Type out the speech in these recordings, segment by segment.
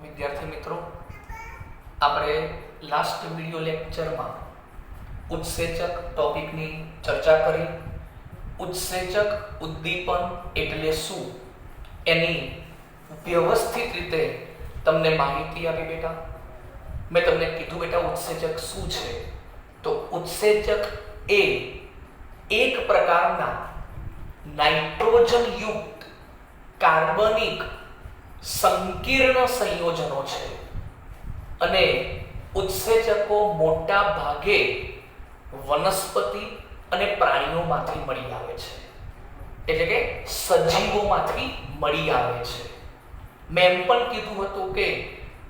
વિદ્યાર્થી મિત્રો, આપણે લાસ્ટ વિડિયો લેક્ચરમાં ઉત્સેચક ટોપિકની ચર્ચા કરી. ઉત્સેચક ઉદ્દીપન એટલે શું એની વ્યવસ્થિત રીતે તમને માહિતી આપી બેટા. મેં તમને કીધું બેટા ઉત્સેચક શું છે. તો ઉત્સેચક એ એક પ્રકારના નાઇટ્રોજન યુક્ત કાર્બનિક સંકીર્ણ સંયોજનો છે અને ઉત્સેચકો મોટા ભાગે વનસ્પતિ અને પ્રાણીઓમાંથી મળી આવે છે, એટલે કે સજીવોમાંથી મળી આવે છે. મેં પણ કીધું હતું કે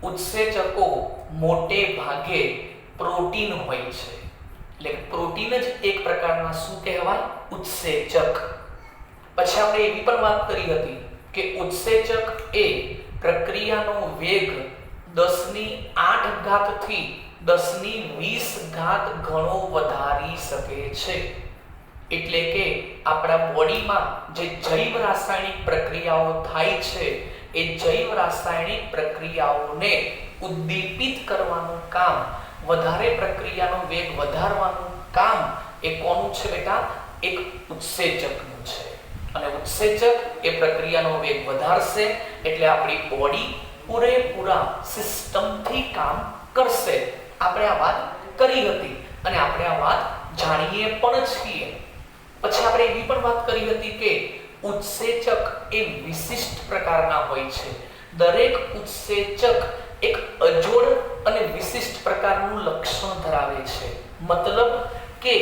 ઉત્સેચકો મોટે ભાગે પ્રોટીન હોય છે, એટલે પ્રોટીન જ એક પ્રકારના શું કહેવાય? ઉત્સેચક. પછી આપણે એવી પણ વાત કરી હતી કે ઉત્સેચક એ પ્રક્રિયાનો વેગ 10⁸ થી 10⁻² ગણો વધારી શકે છે. એટલે કે આપણા બોડીમાં જે જૈવ રાસાયણિક પ્રક્રિયાઓ થાય છે એ જૈવ રાસાયણિક પ્રક્રિયાઓને ઉદ્દીપિત કરવાનું કામ, વધારે પ્રક્રિયાનો વેગ વધારવાનું કામ એ કોનું છે બેટા? એક ઉત્સેચકનું છે. અને ઉત્સેચક એ પ્રક્રિયાનો વેગ વધારશે એટલે આપણી બોડી પૂરેપૂરા સિસ્ટમથી કામ કરશે. આપણે આ વાત કરી હતી અને આપણે આ વાત જાણીએ પણ છીએ. પછી આપણે એવી પણ વાત કરી હતી કે ઉત્સેચક એ વિશિષ્ટ પ્રકારના હોય છે. દરેક ઉત્સેચક એક અજોડ અને વિશિષ્ટ પ્રકારનું લક્ષણ ધરાવે છે. મતલબ કે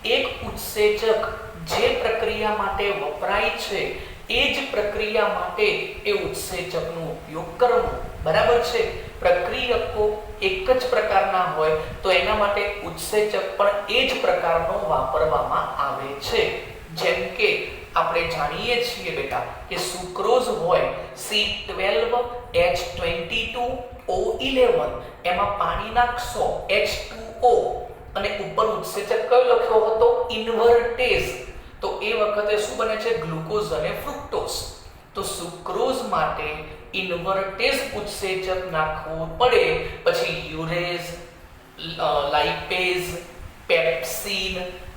એક ઉત્સેચક જે પ્રક્રિયા માટે વપરાય છે એ જ પ્રક્રિયા માટે એ ઉત્સેચકનો ઉપયોગ કરવો. બરાબર છે? પ્રક્રિયકો એક જ પ્રકારના હોય તો એના માટે ઉત્સેચક પણ એ જ પ્રકારનો વાપરવામાં આવે છે. જેમ કે આપણે જાણીએ છીએ બેટા કે સુક્રોઝ હોય C12H22O11, એમાં પાણી નાખશો H2O અને ઉપર ઉત્સેચક કયો લખ્યો હતો? ઇન્વર્ટેઝ. તો એ વખતે શું બને છે? ગ્લુકોઝ અને ફ્રુક્ટોઝ. તો સુક્રોઝ માટે ઇન્વર્ટેઝ ઉત્સેચક નાખવું પડે. પછી યુરેઝ, લાઇપેઝ, પેપ્સિન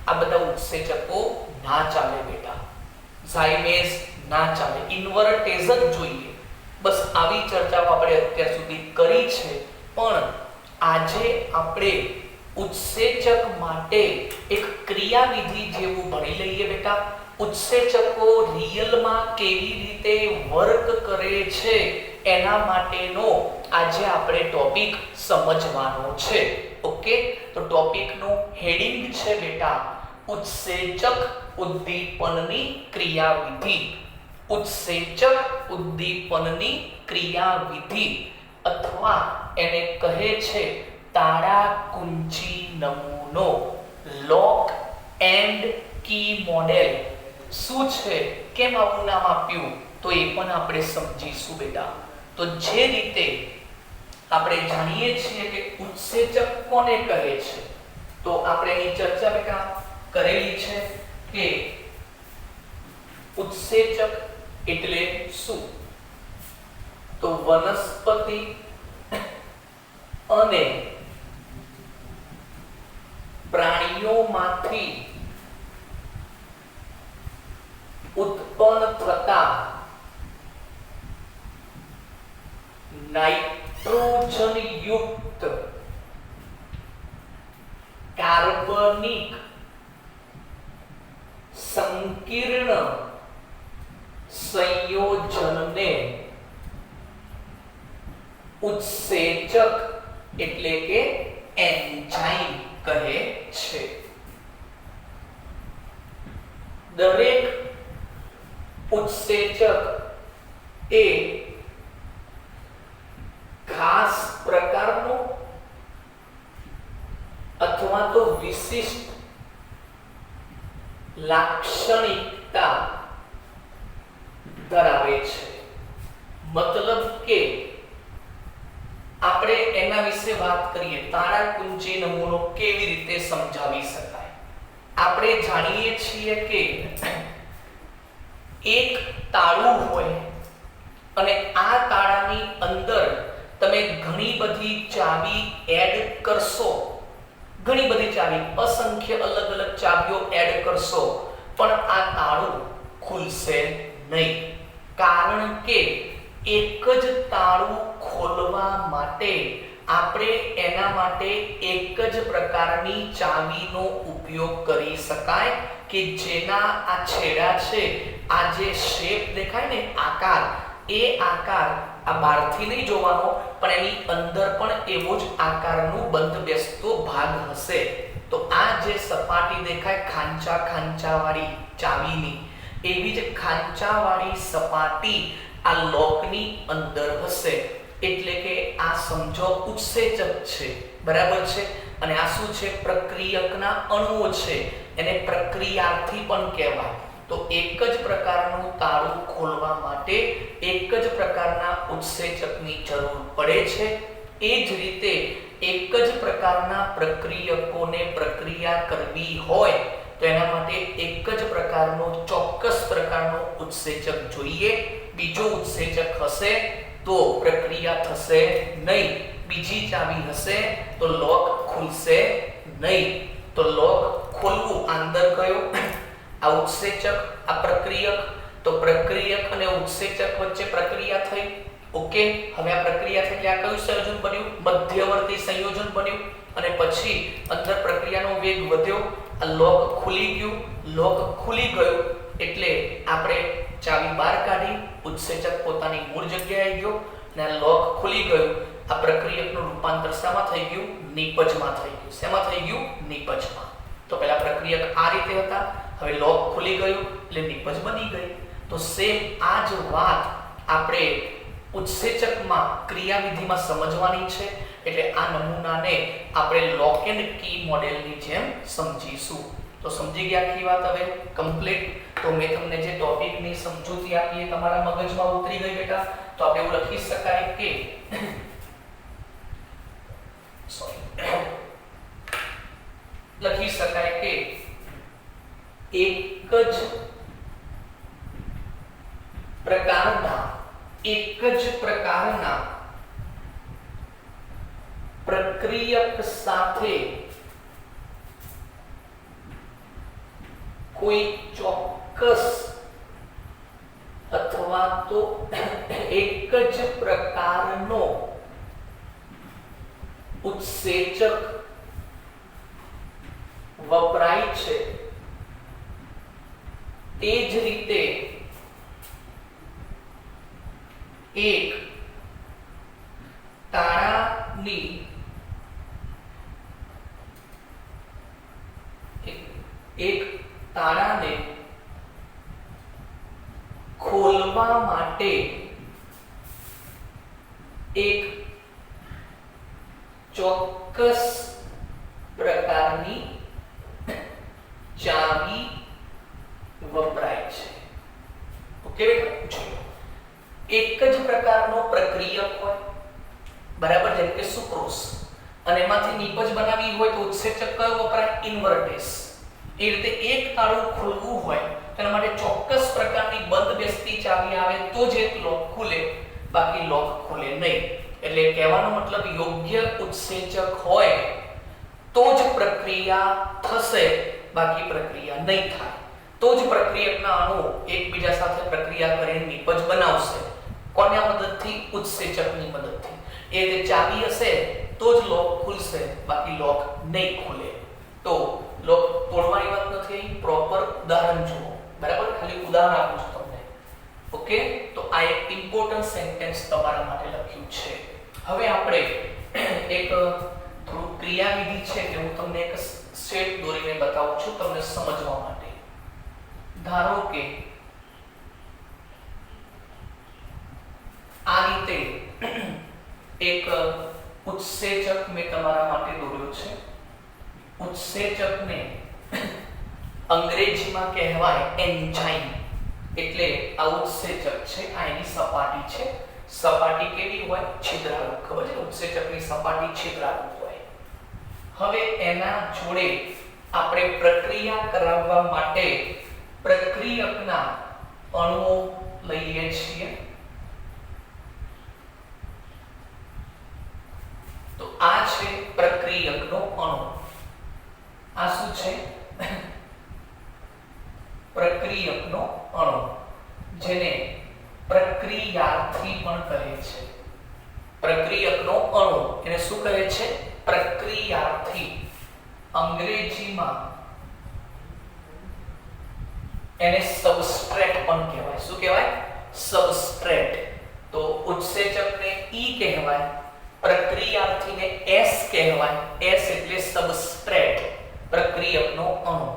આ બધા ઉત્સેચકો ના ચાલે બેટા. ઝાઇમેઝ ના ચાલે, ઇન્વર્ટેઝ જ જોઈએ. બસ આવી ચર્ચાઓ આપણે અત્યાર સુધી કરી છે. પણ આજે આપણે ઉત્સેચક માટે એક ક્રિયાવિધિ જેવું ભણી લઈએ બેટા. ઉત્સેચકો રિયલમાં કેવી રીતે વર્ક કરે છે એના માટેનો આજે આપણે ટોપિક સમજવાનો છે. ઓકે, તો ટોપિકનું હેડિંગ છે બેટા ઉત્સેચક ઉદ્દીપનની ક્રિયાવિધિ. ઉત્સેચક ઉદ્દીપનની ક્રિયાવિધિ અથવા એને કહે છે તાળાકુંચી નમૂનો, લોક એન્ડ કી મોડેલ. શું છે, કેમ આવું નામ આપ્યું, તો એ પણ આપણે સમજીશું બેટા. તો જે રીતે આપણે જાણીએ છીએ કે ઉત્સેચક કોને કહે છે, તો આપણે એની ચર્ચા બેટા કરેલી છે કે ઉત્સેચક એટલે શું? તો વનસ્પતિ અને પ્રાણીઓમાંથી ઉત્પન્ન થતા નાઇટ્રોજન યુક્ત કાર્બનિક સંકીર્ણ સંયોજનને ઉત્સેચક એટલે કે એન્ઝાઇમ કહે છે. દરેક ઉત્સેચક એ ખાસ પ્રકારનો અથવા તો વિશિષ્ટ લાક્ષણિકતા ધરાવે છે. મતલબ કે આપણે એના વિશે વાત કરીએ. તાળાકુંચી નમૂનો કેવી રીતે સમજાવી શકાય? આપણે જાણીએ છીએ કે એક તાળું હોય અને આ તાળાની અંદર તમે ઘણી બધી ચાવી એડ કરશો, ઘણી બધી ચાવી, અસંખ્ય અલગ અલગ ચાવીઓ એડ કરશો, પણ આ તાળું ખુલશે નહીં, કારણ કે એક જ તાળું ખોલવા માટે આપણે એના માટે એક જ પ્રકારની ચાવીનો ઉપયોગ કરી શકાય કે જેના આ છેડા છે, આ જે શેપ દેખાય ને આકાર, એ આકાર આ બહારથી નહીં જોવાનો પણ એની અંદર પણ એવો જ આકારનું બંધ બેસતો ભાગ હશે. તો આ જે સપાટી દેખાય ખાંચા ખાંચાવાળી ચાવીની, એવી જ ખાંચાવાળી સપાટી આ લોકની અંદર હશે. એટલે કે આ સમજો ઉત્સેચક છે, બરાબર છે, અને આ શું છે? પ્રક્રિયકના અણુઓ છે, એને પ્રક્રિયાર્થી પણ કહેવાય. તો એક જ પ્રકારનું તાળું ખોલવા માટે એક જ પ્રકારના ઉત્સેચકની જરૂર પડે છે. એ જ રીતે એક જ પ્રકારના પ્રક્રિયકોને પ્રક્રિયા કરવી હોય તો એના માટે એક જ પ્રકારનો ચોક્કસ પ્રકારનો ઉત્સેચક જોઈએ. બીજો ઉત્સેચક હશે તો પ્રક્રિયા થશે નહીં, બીજી ચાવી હશે તો લોક ખુલશે નહીં. તો લોક ખોલવું, અંદર ગયો આ ઉત્સેચક, આ પ્રક્રિયક, તો પ્રક્રિયક અને ઉત્સેચક વચ્ચે પ્રક્રિયા થઈ. ઓકે, હવે આ પ્રક્રિયા થઈ એટલે આ કયું સંયોજન બન્યું? મધ્યવર્તી સંયોજન બન્યું. અને પછી અંદર પ્રક્રિયાનો વેગ વધ્યો, આ લોક ખુલી ગયું. લોક ખુલી ગયું એટલે આપણે ચાવી બહાર કાઢી, ઉત્સેચક પોતાની મૂળ જગ્યાએ ગયો અને આ લોક ખુલી ગયું. આ પ્રક્રિયકનું રૂપાંતર શેમાં થઈ ગયું? નિપજમાં થઈ ગયું. શેમાં થઈ ગયું? નિપજમાં. તો પહેલા પ્રક્રિયક આ રીતે હતા, હવે લોક ખુલી ગયું એટલે નિપજ બની ગઈ. તો સેમ આ જ વાત આપણે ઉત્સેચકમાં ક્રિયાવિધિમાં સમજવાની છે. એટલે આ નમૂનાને આપણે લોક એન્ડ કી મોડેલની જેમ સમજીશું. તો સમજી ગયા આખી વાત હવે કમ્પ્લીટ. તો મેં તમને જે ટોપિકની સમજૂતી આપી એ તમારા મગજમાં ઉતરી ગઈ બેટા. તો આપણે એવું લખી શકાય કે લખી શકાય કે એક જ પ્રકારના પ્રક્રિયક સાથે કોઈ ચોક્કસ અથવા તો એક જ પ્રકારનો ઉત્સેચક વપરાય છે. તે જ રીતે એક તાળાની એક તાળાને ખોલવા માટે એક ચોક્કસ પ્રકારની ચાવી વપરાય છે. ઓકે, એક જ પ્રકારનો પ્રક્રિયક હોય, બરાબર, જેમ કે સુક્રોઝ, અને એમાંથી નિપજ બનાવવી હોય તો ઉત્સેચક કયો વપરાય? ઇન્વર્ટેસ. એ રીતે એક તાળું ખોલવું હોય તેના માટે ચોક્કસ પ્રકારની બંધ બેસતી ચાવી આવે તો જ એક લોક ખુલે, બાકી લોક ખુલે નહીં. એટલે કહેવાનો મતલબ યોગ્ય ઉત્સેચક હોય તો જ પ્રક્રિયા થશે, બાકી પ્રક્રિયા નહીં થાય. તો જ પ્રક્રિયકના અણુ એકબીજા સાથે પ્રક્રિયા કરીને નિપજ બનાવશે. કોના મદદથી? ઉત્સેચકની મદદથી. એ જે ચાવી હશે તો જ લોક ખુલશે, બાકી લોક નહીં ખુલે. તો લોક તોડવાની વાત નથી, પ્રોપર ઉદાહરણ જુઓ, બરાબર, ખાલી ઉદાહરણ આપું છું તમને. ઓકે, તો આ એક ઇમ્પોર્ટન્ટ સેન્ટેન્સ તમારા માટે લખ્યું છે. હવે આપણે એક થોડું ક્રિયાવિધિ છે કે હું તમને એક સેટ દોરીને બતાવું છું તમને સમજવા માટે. ધારો કે આ રીતે એક ઉત્સેચક મેં તમારા માટે દોર્યો છે. ઉત્સેચકને અંગ્રેજીમાં કહેવાય એન્ઝાઇમ. એટલે આ ઉત્સેચક છે, આ એની સપાટી છે. સપાટી કેવી હોય? છિદ્રાળુ. ખબર છે, ઉત્સેચકની સપાટી છિદ્રાળુ હોય. હવે એના જોડે આપણે પ્રક્રિયા કરાવવા માટે પ્રક્રિયકના અણુઓ લઈએ છીએ. છે પ્રક્રિયકનો અણુ. આ શું છે? પ્રક્રિયકનો અણુ, જેને પ્રક્રિયાર્થી પણ કહે છે. પ્રક્રિયકનો અણુ એને શું કહે છે? પ્રક્રિયાર્થી. અંગ્રેજીમાં એને સબસ્ટ્રેટ પણ કહેવાય. શું કહેવાય? સબસ્ટ્રેટ. તો ઉત્સેચકને ઈ કહેવાય, પ્રક્રિયાર્થીને એસ કહેવાય. એસ એટલે સબસ્ટ્રેટ, પ્રક્રિયકનો અણુ.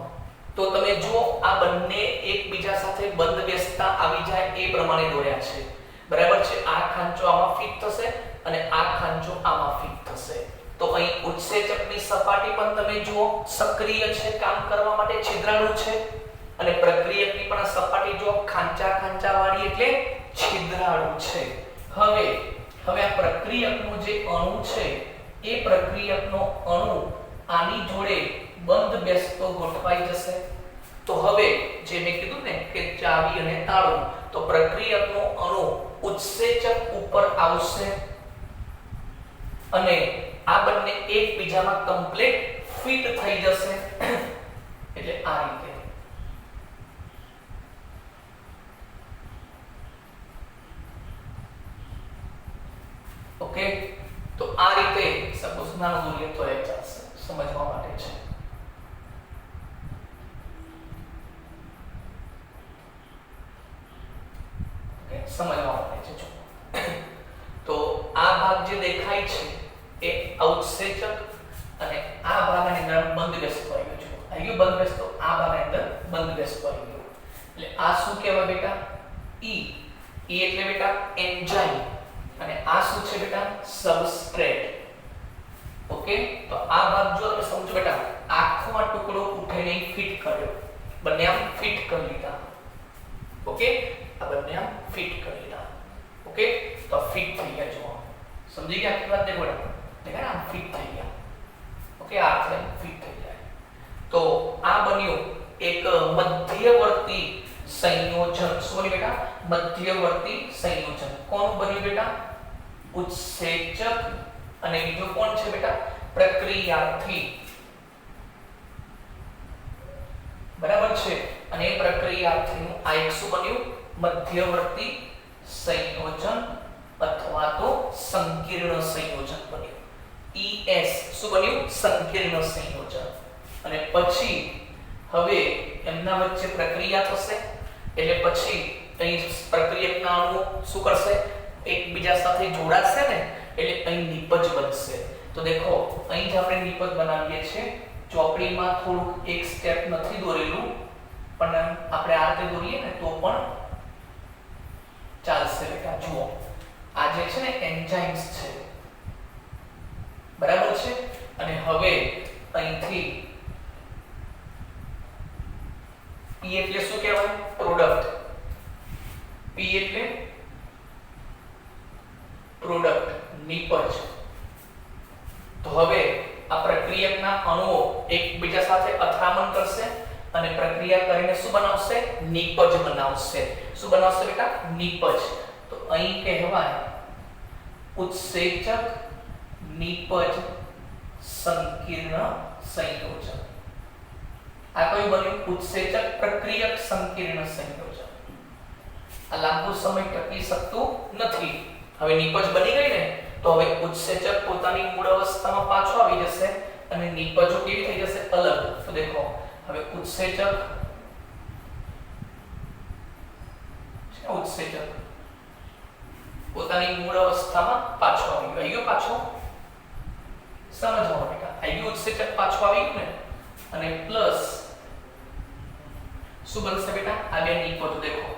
તો તમે જુઓ આ બંને એકબીજા સાથે બંધ બેસતા આવી જાય એ પ્રમાણે દોર્યા છે. બરાબર છે? આ ખાંચો આમાં ફિટ થશે અને આ ખાંચો આમાં ફિટ થશે. તો અહીં ઉત્સેચકની સપાટી પણ તમે જુઓ સક્રિય છે, કામ કરવા માટે છિદ્રાળુ છે, અને પ્રક્રિયકની પણ સપાટી જો ખાંચા વાળી એટલે છિદ્રાળુ છે. હવે આ પ્રક્રિયકનો જે અણુ છે એ પ્રક્રિયકનો અણુ આની જોડે બંધ બેસતો ગોઠવાઈ જશે. તો હવે જે મેં કીધું ને કે ચાવી અને તાળું, તો પ્રક્રિયકનો અણુ ઉત્સેચક ઉપર આવશે અને આ બંને એકબીજામાં કમ્પ્લીટ ફિટ થઈ જશે. એટલે આ રીતે. ઓકે, તો આ રીતે સપોઝ નાનો દોરીએ તો એ ચાલશે, સમજવા માટે છે. ઓકે, સમજવા માટે છે. જો તો આ ભાગ જે દેખાય છે એ ઉત્સેચક અને આ ભાગની અંદર બંધ બેસતો આવી ગયો છે. આવી ગયો બંધ બેસતો, આ ભાગની અંદર બંધ બેસતો આવી ગયો. એટલે આ શું કહેવાય બેટા? ઈ. ઈ એટલે બેટા એન્ઝાઇમ, અને આ શું છે બેટા? સબસ્ટ્રેટ. ઓકે, તો આ ભાગ જો તમે સમજો બેટા, આખો આ ટુકડો ઉઠાઈને ફિટ કર્યો, બંને આમ ફિટ કરી લીધા. ઓકે, આ બંને આમ ફિટ કરી લીધા. ઓકે, તો ફિટ થઈ ગયા. જો સમજી ગયા આખી વાત? દેખો બેટા, આમ ફિટ થઈ ગયા. ઓકે, આ રીતે ફિટ થઈ જાય. તો આ બન્યું એક મધ્યવર્તી સંયોજન. શું બન્યું બેટા? મધ્યવર્તી સંયોજન. કોનું બન્યું બેટા? ઉત્સેચક અને બીજો કોણ છે બેટા? પ્રક્રિયાર્થી. બરાબર છે? અને એ પ્રક્રિયાર્થીનું આ એક શું બન્યું? મધ્યવર્તી સંયોજન અથવા તો સંકીર્ણ સંયોજન બન્યું. ES શું બન્યું? સંકીર્ણ સંયોજન. અને પછી હવે એમના વચ્ચે પ્રક્રિયા થશે, એટલે પછી અહીં પ્રક્રિયકના અણુઓ શું કરશે? એકબીજા સાથે જોડાશે ને, એટલે અહીં નિપજ બનશે. તો દેખો અહીં જ આપણે નિપજ બનાવીએ છીએ. ચોપડીમાં થોડું એક સ્ટેપ નથી દોરેલું, પણ આપણે આ રીતે દોરીએ ને તો પણ ચાલશે બેટા. જુઓ આ જે છે ને એન્ઝાઇમ્સ છે, બરાબર છે? અને હવે અહીંથી P એટલે શું કહેવાય? પ્રોડક્ટ. P એટલે પ્રોડક્ટ, નિપજ. તો હવે આ પ્રક્રિયકના અણુઓ એકબીજા સાથે અથડામણ કરશે અને પ્રક્રિયા કરીને શું બનાવશે? નિપજ બનાવશે. શું બનાવશે બેટા? નિપજ. તો અહીં કહેવાય ઉત્સેચક નિપજ સંકીર્ણ સંયોજન. આ કયું બન્યું? ઉત્સેચક પ્રક્રિયક સંકીર્ણ સંયોજન. આ લાંબો સમય ટકી શકતું નથી. હવે નિપજ બની ગઈ ને, તો હવે ઉત્સેચક પોતાની મૂળ અવસ્થામાં પાછો આવી જશે અને નિપજો કેવી થઈ જશે? અલગ. તો દેખો હવે ઉત્સેચક પોતાની મૂળ અવસ્થામાં પાછો આવી ગયો. આવી ગયો પાછો? સમજવા બેટા, આવી ગયો ઉત્સેચક પાછો આવી ગયો ને, અને પ્લસ શું બનશે બેટા? આ બે નિપજો દેખો,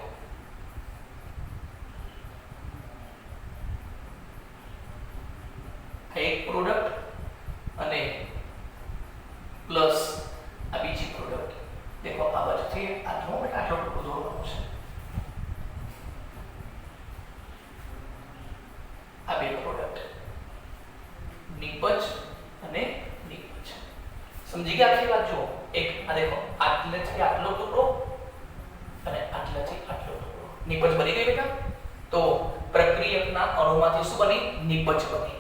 એક પ્રોડક્ટ અને પ્લસ આ બીજી પ્રોડક્ટ. દેખો આ બાજુથી આટલો બેટા આટલો ટુકડો દોરવાનો છે. આ બે પ્રોડક્ટ નિપજ અને નિપજ. સમજી ગયા આખી વાત? જો એક આ દેખો, આટલેથી આટલો ટુકડો અને આટલેથી આટલો ટુકડો. નિપજ બની ગઈ બેટા. તો પ્રક્રિયકના અણુમાંથી શું બની? નિપજ બની.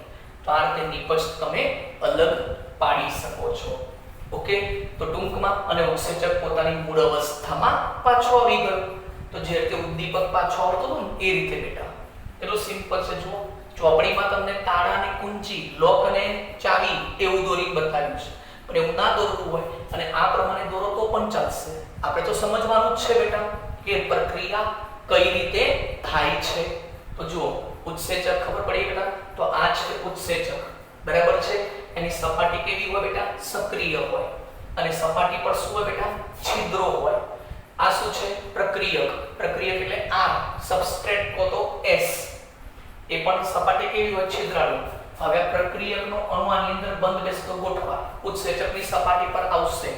તો આ રીતે નિપજ તમે અલગ પાડી શકો છો. ઓકે, તો ટૂંકમાં અને ઉત્સેચક પોતાની મૂળ અવસ્થામાં પાછો આવી ગયો. તો જે રીતે ઉદ્દીપક પાછો આવતો હતો ને એ રીતે બેટા એટલું સિમ્પલ છે. જુઓ ચોપડીમાં તમને તાળા અને કુંચી, લોક અને ચાવી એવું દોરી બતાવ્યું છે, પણ એવું ના દોરવું હોય અને આ પ્રમાણે દોરો તો પણ ચાલશે. આપણે તો સમજવાનું જ છે બેટા કે પ્રક્રિયા કઈ રીતે થાય છે. તો જુઓ ઉત્સેચક ખબર પડી બેટા, તો આ છે ઉત્સેચક, બરાબર છે. એની સપાટી કેવી હોય બેટા? સક્રિય હોય. અને સપાટી પર શું હોય બેટા? છિદ્રો હોય. આ શું છે? પ્રક્રિયક. પ્રક્રિયક એટલે R, સબસ્ટ્રેટ કો તો S. એ પણ સપાટી કેવી હોય? છિદ્રાળુ. હવે પ્રક્રિયકનો અણુ આની અંદર બંધ બેસતો ગોઠવા ઉત્સેચકની સપાટી પર આવશે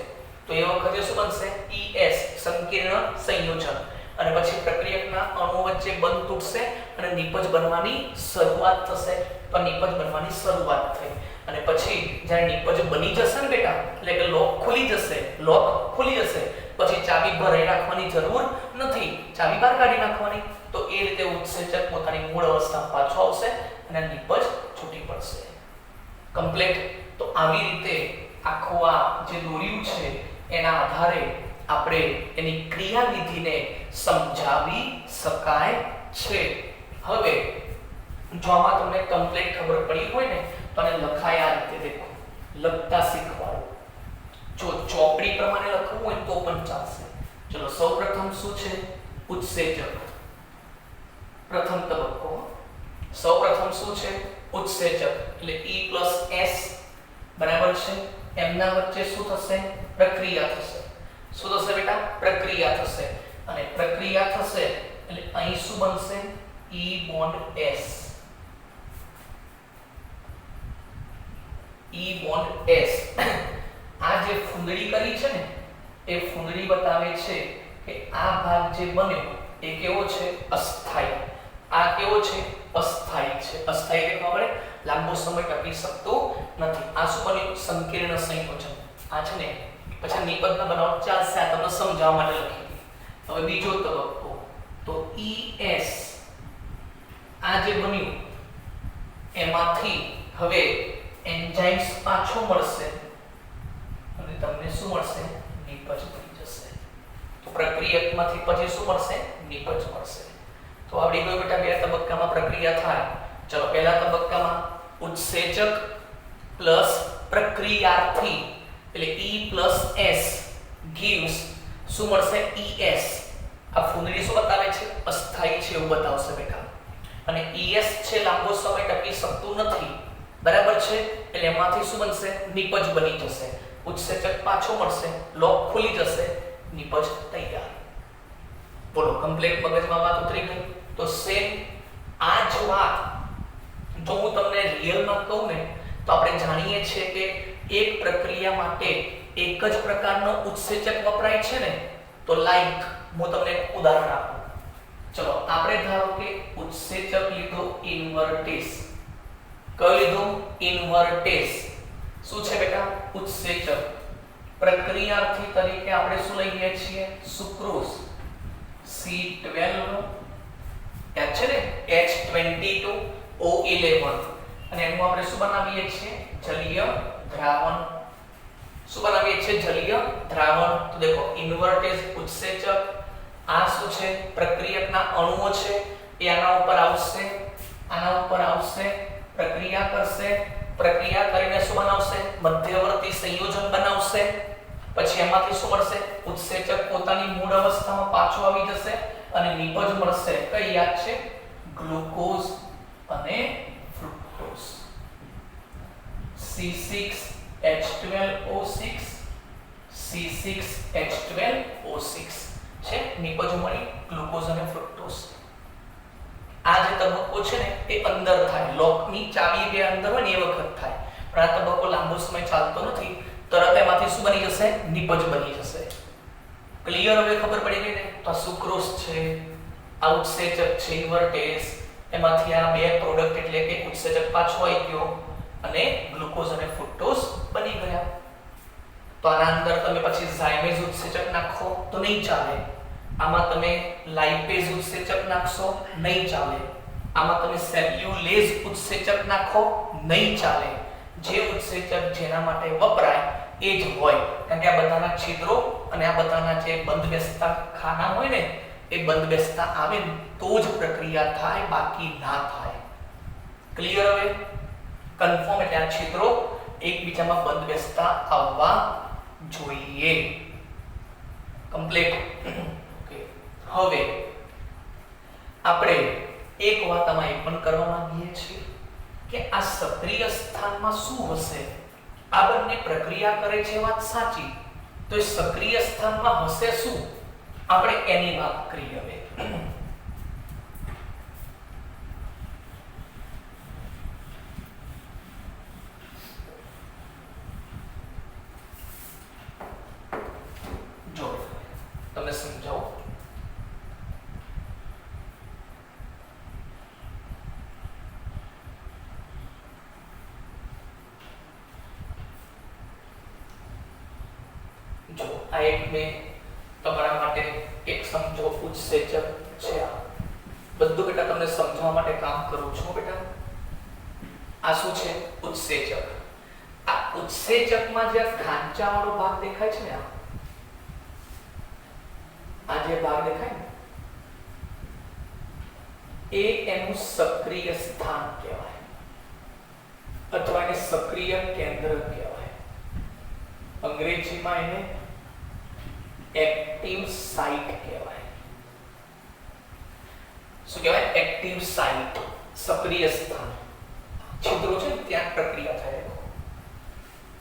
તો એ વખતે શું બનશે? ES, સંકીર્ણ સંયોજન. અને પછી પ્રક્રિયકના અણુઓ વચ્ચે બંધ તૂટશે અને નિપજ બનવાની શરૂઆત થશે. તો નિપજ બનવાની શરૂઆત થઈ અને પછી જ્યારે નિપજ બની જશે ને બેટા, એટલે કે લોક ખુલી જશે, લોક ખુલી જશે, પછી ચાવી ભરાઈ રાખવાની જરૂર નથી, ચાવી બહાર કાઢી નાખવાની. તો એ રીતે ઉત્સેચક પોતાની મૂળ અવસ્થામાં પાછો આવશે અને નિપજ છૂટી પડશે. કમ્પ્લીટ. તો આવી રીતે આખું આ જે દોર્યું છે એના આધારે આપણે એની ક્રિયાવિધિને સમજાવી શકાય છે. હવે જો આમાં તમને કમ્પ્લીટ ખબર પડી હોય ને તો આને લખાય આ રીતે. દેખો લખતા શીખવાડો. જો ચોપડી પ્રમાણે લખવું હોય તો પણ ચાલશે. ચલો સૌપ્રથમ શું છે? ઉત્સેચક. પ્રથમ તબક્કો. સૌપ્રથમ શું છે? ઉત્સેચક એટલે E+S બરાબર છે. એમના વચ્ચે શું થશે? પ્રક્રિયા થશે. શું થશે બેટા? પ્રક્રિયા થશે. અને પ્રક્રિયા થશે એટલે અહીં શું બનશે? E bond S. E bond S. આ જે ફૂંદડી કરી છે ને એ ફૂંદડી બતાવે છે કે આ ભાગ જે બન્યો એ કેવો છે? અસ્થાયી. આ કેવો છે? અસ્થાયી છે. અસ્થાયી એટલે ખબર લાંબો સમય ટકી શકતો નથી. આ શું બન્યું? સંકીર્ણ સંયોજન. આ છે ને પછી નિપજના બનાવટ ચાલશે, આ તમને સમજાવવા માટે લખી. હવે બીજો તબક્કો. તો ES આ જે બન્યું એમાંથી હવે એન્ઝાઇમ્સ પાછો મળશે અને તમને શું મળશે? નિપજ મળી જશે. તો પ્રક્રિયકમાંથી પછી શું મળશે? નિપજ મળશે. તો આવડી ગયું બેટા બે તબક્કામાં પ્રક્રિયા થાય. ચલો પહેલા તબક્કામાં ઉત્સેચક પ્લસ પ્રક્રિયાર્થી એટલે E+S gives શું મળશે? ES. આ ફૂંદડી શું બતાવે છે? અસ્થાયી છે એવું બતાવશે બેટા. અને ES છે લાંબો સમય ટકી શકતું નથી, બરાબર છે. એટલે એમાંથી શું બનશે? નિપજ બની જશે. ઉત્સેચક પાછો મળશે, લોક ખુલી જશે, નિપજ તૈયાર. બોલો કમ્પ્લીટ મગજમાં વાત ઉતરી ગઈ? તો સેમ આ જ વાત જો હું તમને રિયલમાં કહું ને તો આપણે જાણીએ છીએ કે એક પ્રક્રિયા માટે એક જ પ્રકારનો ઉત્સેચક વપરાય છે ને. તો લાઈક હું તમને એક ઉદાહરણ આપું. ચલો આપણે ધારો કે ઉત્સેચક લીધો ઇન્વર્ટેસ. કયો લીધો? ઇન્વર્ટેસ. શું છે બેટા? ઉત્સેચક. પ્રક્રિયાર્થી તરીકે આપણે શું લઈએ છીએ? સુક્રોઝ C12 યાદ છે ને H22O11 અને એનું આપણે શું બનાવીએ છીએ? જલીય દ્રાવણ. શું બનાવીએ છીએ? જલીય દ્રાવણ. તો દેખો ઇન્વર્ટેસ ઉત્સેચક, આ શું છે? પ્રક્રિયકના અણુઓ છે એ આના ઉપર આવશે, આના ઉપર આવશે, પ્રક્રિયા કરશે, પ્રક્રિયા કરીને શું બનાવશે? મધ્યવર્તી સંયોજન બનાવશે. પછી એમાંથી શું મળશે? ઉત્સેચક પોતાની મૂળ અવસ્થામાં પાછો આવી જશે અને નિપજ મળશે. કઈ યાદ છે? ગ્લુકોઝ અને ફ્રુક્ટોઝ. C6H12O6 C6H12O6 છે. નિપજ મળી ગ્લુકોઝ અને ફ્રુક્ટોઝ. આ જે તબક્કો છે ને એ અંદર થાય. લોકની ચાવી બે અંદર હોય ને એ વખત થાય. પણ આ તબક્કો લાંબો સમય ચાલતો નથી. તરત એમાંથી શું બની જશે? નિપજ બની જશે. ક્લિયર? હવે ખબર પડી ગઈ ને? તો આ સુક્રોઝ છે, આ ઉત્સેચક છે ઇન્વર્ટેસ, એમાંથી આ બે પ્રોડક્ટ એટલે કે ઉત્સેચક પાછો આવી ગયો અને ગ્લુકોઝ અને ફ્રુક્ટોઝ બની ગયા. તો આના અંદર તમે પછી ઝાયમેઝ ઉત્સેચક નાખો તો નહીં ચાલે. આમાં તમે લાઇપેઝ ઉત્સેચક નાખશો નહીં ચાલે. આમાં તમે સેલ્યુલેઝ ઉત્સેચક નાખો નહીં ચાલે. જે ઉત્સેચક જેના માટે વપરાય એ જ હોય, કારણ કે આ બધાના છિદ્રો અને આ બધાના જે બંધ બેસતા ખાના હોય ને એ બંધ બેસતા આવે તો જ પ્રક્રિયા થાય, બાકી ના થાય. ક્લિયર? હવે કન્ફર્મ, એટલે આ છિદ્રો એકબીજામાં બંધ બેસતા આવવા જોઈએ. કમ્પ્લીટ. ઓકે, હવે આપણે એક વાત આમાં એ પણ કરવા માંગીએ છીએ કે આ સક્રિય સ્થાનમાં શું હશે. આ બંને પ્રક્રિયા કરે છે વાત સાચી, તો એ સક્રિય સ્થાનમાં હશે શું, આપણે એની વાત કરીએ. હવે જો તમને સમજાવું. જો આ એક મેં તમારા માટે એક સમજો ઉત્સેચક છે. આ બધું બેટા તમને સમજાવવા માટે કામ કરું છું બેટા. આ શું છે? ઉત્સેચક. આ ઉત્સેચકમાં જે ખાંચા વાળો ભાગ દેખાય છે ને, આ જે ભાગ દેખાય ને એ એનું સક્રિય સ્થાન કહેવાય, અથવા એને સક્રિય કેન્દ્ર કહેવાય. અંગ્રેજીમાં એને એક્ટિવ સાઇટ કહેવાય. શું કહેવાય? એક્ટિવ સાઇટ, સક્રિય સ્થાન. છિદ્રો છે ત્યાં પ્રક્રિયા થાય.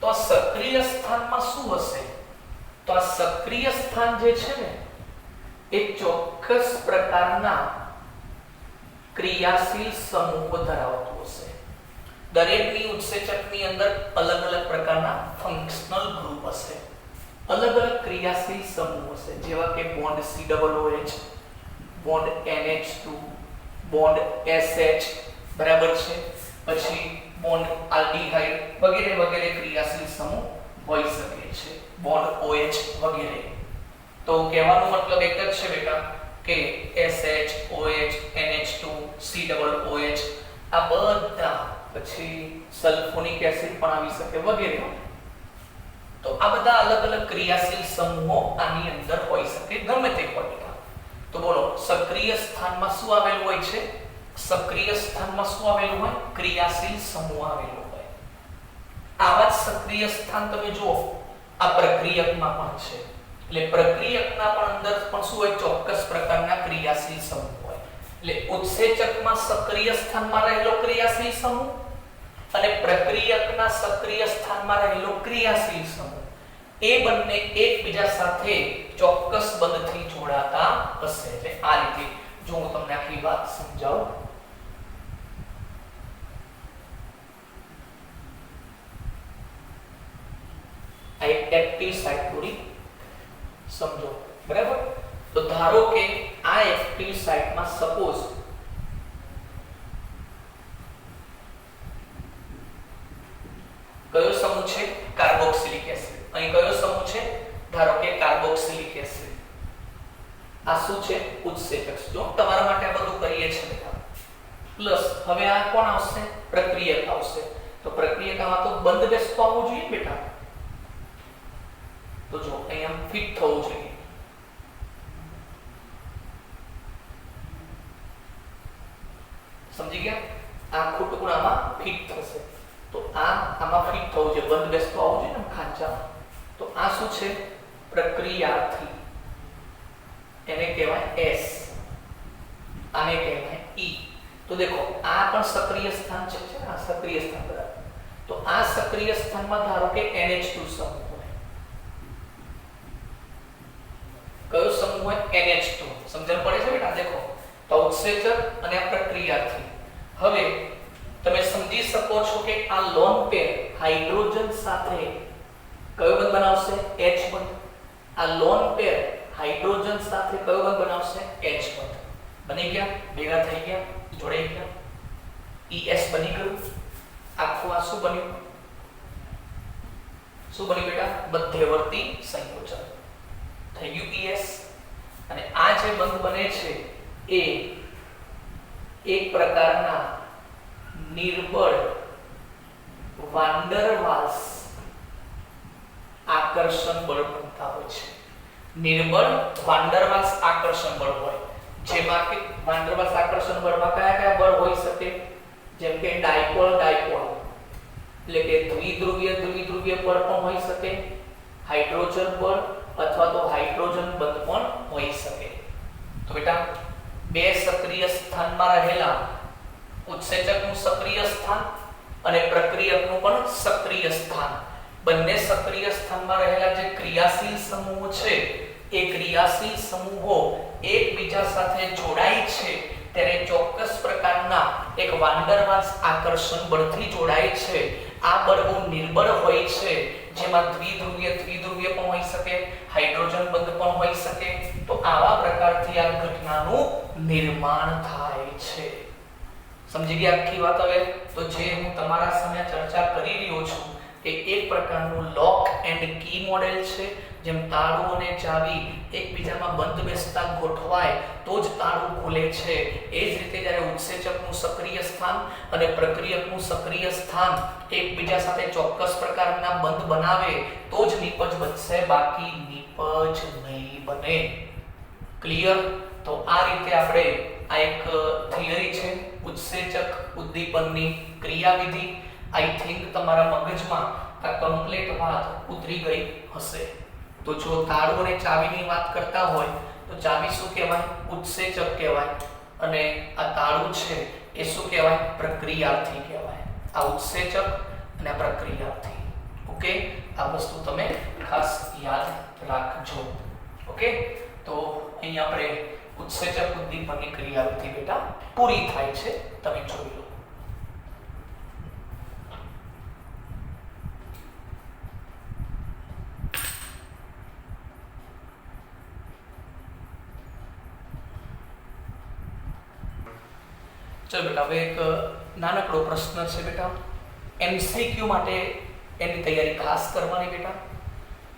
તો આ સક્રિય સ્થાનમાં શું હશે? તો આ સક્રિય સ્થાન જે છે ને એ ચોક્કસ પ્રકારના ક્રિયાશીલ સમૂહો ધરાવતું હશે. દરેકની ઉત્સેચકની અંદર અલગ અલગ પ્રકારના ફંક્શનલ ગ્રુપ હશે, અલગ અલગ ક્રિયાશીલ સમૂહ હશે, જેવા કે bond COOH, bond NH2, bond SH, બરાબર છે, પછી બોન્ડ આલ્ડીહાઇડ વગેરે વગેરે ક્રિયાશીલ સમૂહ હોઈ શકે છે, બોન્ડ OH વગેરે. તો કહેવાનો મતલબ એક જ છે બેટા કે SH, OH, NH2, COOH આ બધા, પછી સલ્ફોનિક એસિડ પણ આવી શકે વગેરે. તો આ બધા અલગ અલગ ક્રિયાશીલ સમૂહો આની અંદર હોઈ શકે, ગમે તે હોય. તો બોલો, સક્રિય સ્થાનમાં શું આવેલું હોય છે? સક્રિય સ્થાનમાં શું આવેલું હોય? ક્રિયાશીલ સમૂહ આવેલો હોય. આવા જ સક્રિય સ્થાન તમે જુઓ આ પ્રક્રિયકમાં પણ છે. એટલે પ્રક્રિયકના પણ અંદર પણ શું હોય? ચોક્કસ પ્રકારના ક્રિયાશીલ સમૂહ હોય. એટલે ઉત્સેચકમાં સક્રિય સ્થાનમાં રહેલો ક્રિયાશીલ સમૂહ અને પ્રક્રિયકના સક્રિય સ્થાનમાં રહેલો ક્રિયાશીલ સમૂહ, એ બંને એકબીજા સાથે ચોક્કસ બંધથી જોડાતા હશે. એટલે આ રીતે જો હું તમને આખી વાત સમજાવું. આ એક એક્ટિવ સાઇટ થોડી સમજો, બરાબર? તો ધારો કે આ એક્ટિવ સાઇટમાં સપોઝ કયો સમૂહ છે? Carboxylic acid. અહીં કયો સમૂહ છે? ધારો કે કાર્બોક્સિલિક એસિડ. આ શું છે? ઉત્સેચક. જો તમારા માટે આ બધું કરીએ છીએ બેટા. પ્લસ હવે આ કોણ આવશે? પ્રક્રિયક આવશે. તો પ્રક્રિયકમાં તો બંધ બેસતો આવવું જોઈએ બેટા. તો જો અહીંયા ફિટ થવું જોઈએ. સમજી ગયા? આખું ટુકડું આમાં ફિટ થશે. તો આમાં ફિટ થવું જોઈએ, બંધ બેસતો આવવું જોઈએ ને ખાંચામાં. તો આ શું છે? પ્રક્રિયાર્થી. એને કહેવાય S, આને કહેવાય E. તો દેખો આ પણ સક્રિય સ્થાન છે, આ સક્રિય સ્થાન. બરાબર. તો આ સક્રિય સ્થાનમાં ધારો કે NH2 સમૂહ હોય. કયો સમૂહ હોય? NH2. સમજણ પડે છે બેટા? દેખો તો ઉત્સેચક અને આ પ્રક્રિયાર્થી. હવે તમે સમજી શકો છો કે આ લોન પેર હાઇડ્રોજન સાથે કયો બંધ બનાવશે? H બંધ. આ લોન પેર હાઇડ્રોજન સાથે કયો બંધ બનાવશે? H બંધ. બની ગયા, ભેગા થઈ ગયા, જોડાઈ ગયા. ES બની ગયું. આખું આ શું બન્યું? શું બન્યું બેટા? મધ્યવર્તી સંયોજન થઈ ગયું ES. અને આ જે બંધ બને છે એ એક પ્રકારના નિર્બળ વાન ડર વાલ્સ આકર્ષણ બળ બનતા હોય છે. નિર્બળ વાન ડર વાલ્સ આકર્ષણ બળ હોય, જેમાં કે વાન ડર વાલ્સ આકર્ષણ બળમાં કયા કયા બળ હોઈ શકે? જેમ કે ડાયપોલ એટલે કે દ્વિધ્રુવીય બળ પણ હોઈ શકે, હાઇડ્રોજન બળ અથવા તો હાઇડ્રોજન બંધ પણ હોઈ શકે. તો બેટા બે સક્રિય સ્થાનમાં રહેલા ઉત્સેચકનું સક્રિય સ્થાન અને પ્રક્રિયકનું પણ સક્રિય સ્થાન, બંને સક્રિય સ્થાનમાં રહેલા જે ક્રિયાશીલ સમૂહો છે એ ક્રિયાશીલ સમૂહો એકબીજા સાથે જોડાય છે ત્યારે ચોક્કસ પ્રકારના એક વાન ડર વાલ્સ આકર્ષણ બળથી જોડાય છે. આ બળ બહુ નિર્બળ હોય છે, જેમાં દ્વિધ્રુવીય પણ હોઈ શકે, હાઇડ્રોજન બંધ પણ હોઈ શકે. તો આવા પ્રકારથી આ ઘટનાનું નિર્માણ થાય છે. સમજી ગયા આખી વાત? હવે તો જે હું તમારા સામે ચર્ચા કરી રહ્યો છું એ એક પ્રકારનું લોક એન્ડ કી મોડેલ છે. જેમ તાળું અને ચાવી એકબીજામાં બંધ બેસતા ગોઠવાય તો જ તાળું ખુલે છે, એ જ રીતે જ્યારે ઉત્સેચકનું સક્રિય સ્થાન અને પ્રક્રિયકનું સક્રિય સ્થાન એકબીજા સાથે ચોક્કસ પ્રકારના બંધ બનાવે તો જ નિપજ બનશે, બાકી નિપજ નહીં બને. ક્લિયર? તો આ રીતે આપણે આ એક થિયરી છે ઉત્સેચક ઉદ્દીપનની ક્રિયાવિધિ. આઈ થિંક તમારા મગજમાં આ કમ્પ્લીટ વાત ઉતરી ગઈ હશે. તો જો તાળું અને ચાવીની વાત કરતા હોય તો ચાવી શું કહેવાય? ઉત્સેચક કહેવાય, અને આ તાળું છે એ શું કહેવાય? પ્રક્રિયાર્થી કહેવાય. આ ઉત્સેચક અને આ પ્રક્રિયાર્થી. ઓકે, આ વસ્તુ તમે ખાસ યાદ રાખજો. ઓકે, તો અહીં આપણે ઉત્સેચક ઉદ્દીપનની ક્રિયાવિધિ બેટા પૂરી થાય છે, તમે જોઈ લો. ચલો બેટા, હવે એક નાનકડો પ્રશ્ન છે બેટા, MCQ માટે એની તૈયારી ખાસ કરવાની બેટા.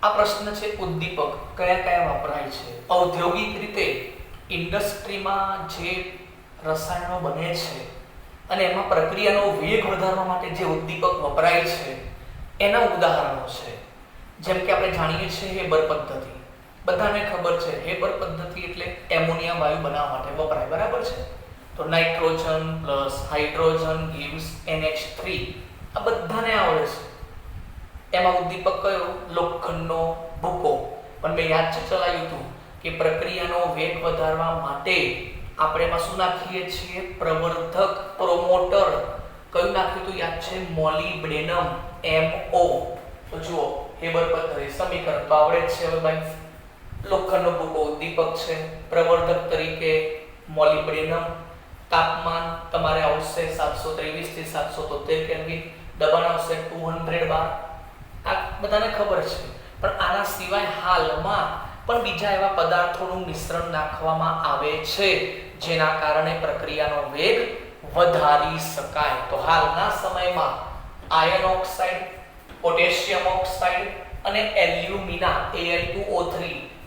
આ પ્રશ્ન છે ઉદ્દીપક કયા કયા વપરાય છે? ઔદ્યોગિક રીતે ઇન્ડસ્ટ્રીમાં જે રસાયણો બને છે અને એમાં પ્રક્રિયાનો વેગ વધારવા માટે જે ઉદ્દીપક વપરાય છે એના ઉદાહરણો છે. જેમ કે આપણે જાણીએ છીએ હેબર પદ્ધતિ, બધાને ખબર છે હેબર પદ્ધતિ એટલે એમોનિયા વાયુ બનાવવા માટે વપરાય, બરાબર છે? તો nitrogen plus hydrogen gives NH3, આ બધાને આવડે છે. એમાં ઉદ્દીપક કયો? લોખંડનો ભૂકો. પણ મેં યાદ છે ચલાવ્યું હતું કે પ્રક્રિયાનો વેગ વધારવા માટે આપણે એમાં શું નાખીએ છીએ? પ્રવર્ધક, પ્રોમોટર. કયું નાખ્યું હતું યાદ છે? Molybdenum, MO. તો જુઓ હેબર પદ્ધતિ સમીકરણ તો આવડે જ છે. હવે ભાઈ લોખંડનો ભૂકો ઉદ્દીપક છે, પ્રવર્ધક તરીકે મોલિબ્ડેનમ, તાપમાન તમારે આવશે 723 થી 773 કેલ્વિન, દબાણ આવશે 200 બાર. આ બધાને ખબર છે. પણ આના સિવાય હાલમાં પણ બીજા એવા પદાર્થોનું મિશ્રણ નાખવામાં આવે છે જેના કારણે પ્રક્રિયાનો વેગ વધારી શકાય. તો હાલના સમયમાં આયર્ન ઓક્સાઇડ, પોટેશિયમ ઓક્સાઇડ અને એલ્યુમિના Al2O3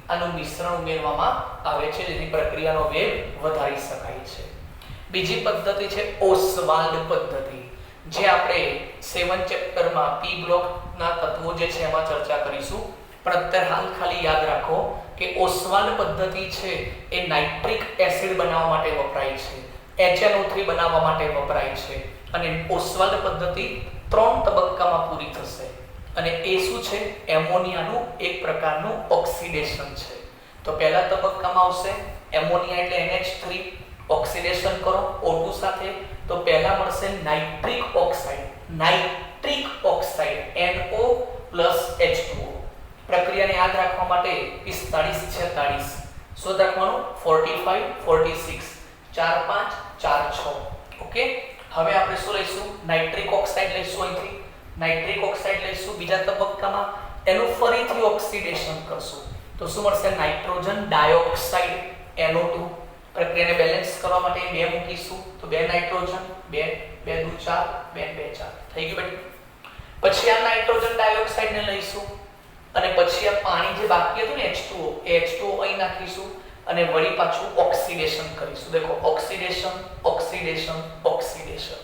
આનું મિશ્રણ ઉમેરવામાં આવે છે જેથી પ્રક્રિયાનો વેગ વધારી શકાય છે. બીજી પદ્ધતિ છે ઓસ્વાલ્ડ પદ્ધતિ, જે આપણે 7 ચેપ્ટરમાં પી બ્લોકના તત્વો જે છે એમાં ચર્ચા કરીશું. પણ અત્યારે હાલ ખાલી યાદ રાખો કે ઓસ્વાલ્ડ પદ્ધતિ છે એ નાઇટ્રિક એસિડ બનાવવા માટે વપરાય છે, HNO3 બનાવવા માટે વપરાય છે. અને ઓસ્વાલ્ડ પદ્ધતિ 3 તબક્કામાં પૂરી થશે. અને એ શું છે? એમોનિયાનું એક પ્રકારનું ઓક્સિડેશન છે. તો પહેલા તબક્કામાં આવશે એમોનિયા એટલે NH3, ઓક્સિડેશન કરો O2 સાથે તો પહેલા મળશે નાઇટ્રિક ઓક્સાઇડ, NO H2O. પ્રક્રિયાને યાદ રાખવા માટે 45 46 શું રાખવાનું? 45 46 4 5 4 6. ઓકે, હવે આપણે શું લઈશું? નાઇટ્રિક ઓક્સાઇડ લઈશું. અહીંથી નાઇટ્રિક ઓક્સાઇડ લઈશું. બીજા તબક્કામાં એનું ફરીથી ઓક્સિડેશન કરશું તો શું મળશે? Nitrogen dioxide NO2. પ્રક્રિયાને બેલેન્સ કરવા માટે 2 મૂકીશું તો 2 નાઇટ્રોજન, 2 2 2 4 2 2 4 થઈ ગયું બેટા. પછી આ નાઇટ્રોજન ડાયોક્સાઇડ ને લઈશું અને પછી આ પાણી જે બાકી હતું ને H2O, એ H2O અહીં નાખીશું. અને વળી પાછું ઓક્સિડેશન કરીશું. દેખો ઓક્સિડેશન ઓક્સિડેશન ઓક્સિડેશન,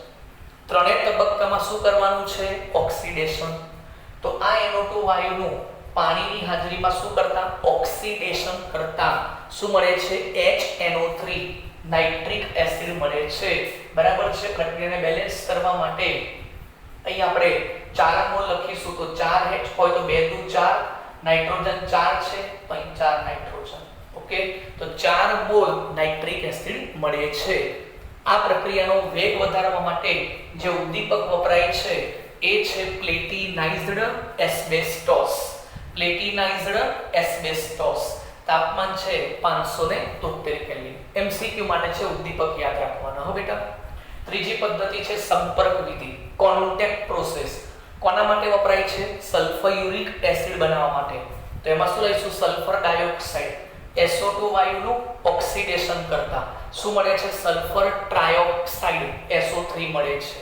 ત્રણેય તબક્કામાં શું કરવાનું છે? ઓક્સિડેશન. તો આ NO2 વાયુનું પાણીની હાજરીમાં શું કરતા? ઓક્સિડેશન કરતા શું મળે છે? HNO3 નાઇટ્રિક એસિડ મળે છે. બરાબર છે. પ્રક્રિયાને બેલેન્સ કરવા માટે અહીં આપણે 4 મોલ લખીશું. તો 4H હોય તો 2 દુ 4, નાઇટ્રોજન 4 છે તો અહીં 4 નાઇટ્રોજન. ઓકે, તો 4 મોલ નાઇટ્રિક એસિડ મળે છે. આ પ્રક્રિયાનો વેગ વધારવા માટે જે ઉદ્દીપક વપરાય છે એ છે પ્લેટિનાઇઝ્ડ એસ્બેસ્ટોસ. પ્લેટિનાઇઝ્ડ એસ્બેસ્ટોસ, તાપમાન છે 573 કેલ્વિન. MCQ માટે છે, ઉદ્દીપક યાદ રાખવાના હો બેટા. ત્રીજી પદ્ધતિ છે સંપર્ક વિધિ, કોન્ટેક્ટ પ્રોસેસ. કોના માટે વપરાય છે? સલ્ફ્યુરિક એસિડ બનાવવા માટે. તો એમાં શું લઈશું? સલ્ફર ડાયોક્સાઇડ SO2 વાયુનું ઓક્સિડેશન કરતા શું મળે છે? સલ્ફર ટ્રાયોક્સાઇડ SO3 મળે છે.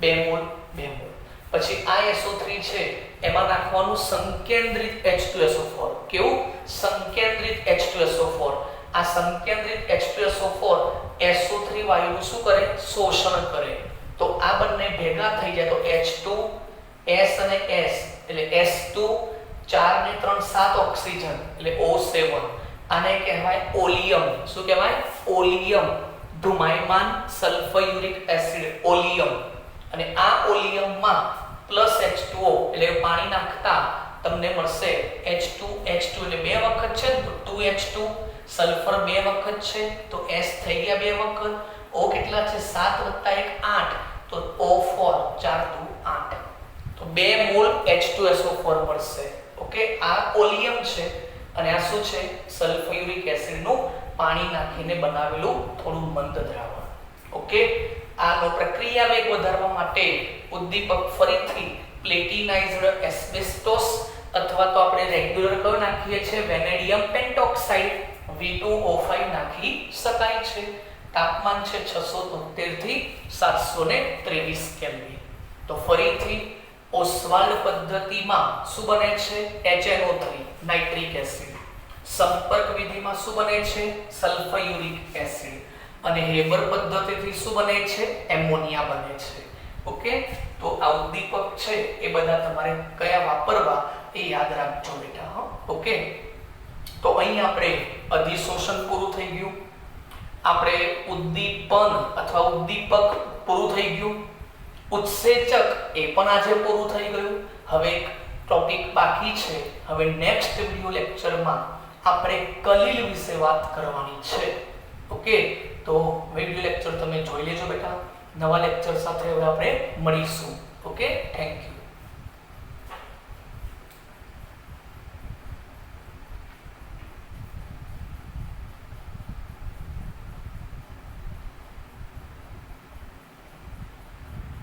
2 મોલ 2 મોલ. પછી આ SO3 છે એમાં નાખવાનું સંકેન્દ્રિત H2SO4. કેવું? સંકેન્દ્રિત H2SO4. આ સંકેન્દ્રિત H2SO4 SO3 વાયુનું શું કરે? શોષણ કરે. તો આ બંને ભેગા થઈ જાય તો H2 S અને S એટલે S2 4 ને 3 7 ઓક્સિજન એટલે O7. આને કહેવાય ઓલિયમ. શું કહેવાય? ઓલિયમ, ધ્રુમાયમાન સલ્ફ્યુરિક એસિડ, ઓલિયમ. અને આ ઓલિયમમાં પ્લસ H2O એટલે પાણી નાખતા તમને મળશે H2 H2 એટલે 2 વખત છે તો 2H2, સલ્ફર 2 વખત છે તો S થઈ ગયા 2 વખત. O કેટલા છે? 7 + 1 8 તો O4 4 દુ 8 તો 2 મોલ H2SO4 મળશે. ઓકે, આ ઓલિયમ છે અને આ શું છે? સલ્ફ્યુરિક એસિડનું પાણી નાખીને બનાવેલું થોડું મંદ દ્રાવણ. ઓકે, આનો પ્રક્રિયા વેગ વધારવા માટે ઉદ્દીપક ફરીથી પ્લેટિનાઇઝ્ડ એસ્બેસ્ટોસ અથવા તો આપણે રેગ્યુલર કયો નાખીએ છીએ? વેનેડિયમ પેન્ટોક્સાઇડ V2O5 નાખી શકાય છે. તાપમાન છે 673 થી 723 કેલ્વિન. તો ફરીથી ઓસ્વાલ્ડ પદ્ધતિમાં શું બને છે? HNO3 nitric acid. સંપર્ક વિધિમાં શું બને છે? Sulphuric acid. અને હેબર પદ્ધતિથી શું બને છે? એમોનિયા બને છે. ઓકે, તો આ ઉદ્દીપક છે એ બધા તમારે કયા વાપરવા એ યાદ રાખજો બેટા. હા, ઓકે. તો અહીં આપણે અધિશોષણ પૂરું થઈ ગયું, આપણે ઉદ્દીપન અથવા ઉદ્દીપક પૂરું થઈ ગયું, ઉત્સેચક એ પણ આજે પૂરું થઈ ગયું. હવે એક ટોપિક બાકી છે. હવે નેક્સ્ટ વિડિયો લેક્ચરમાં આપણે કલીલ વિશે વાત કરવાની છે. ઓકે, તો વિડિયો લેક્ચર તમે જોઈ લેજો બેટા. નવા લેક્ચર સાથે હવે આપણે મળીશું. Okay, thank you.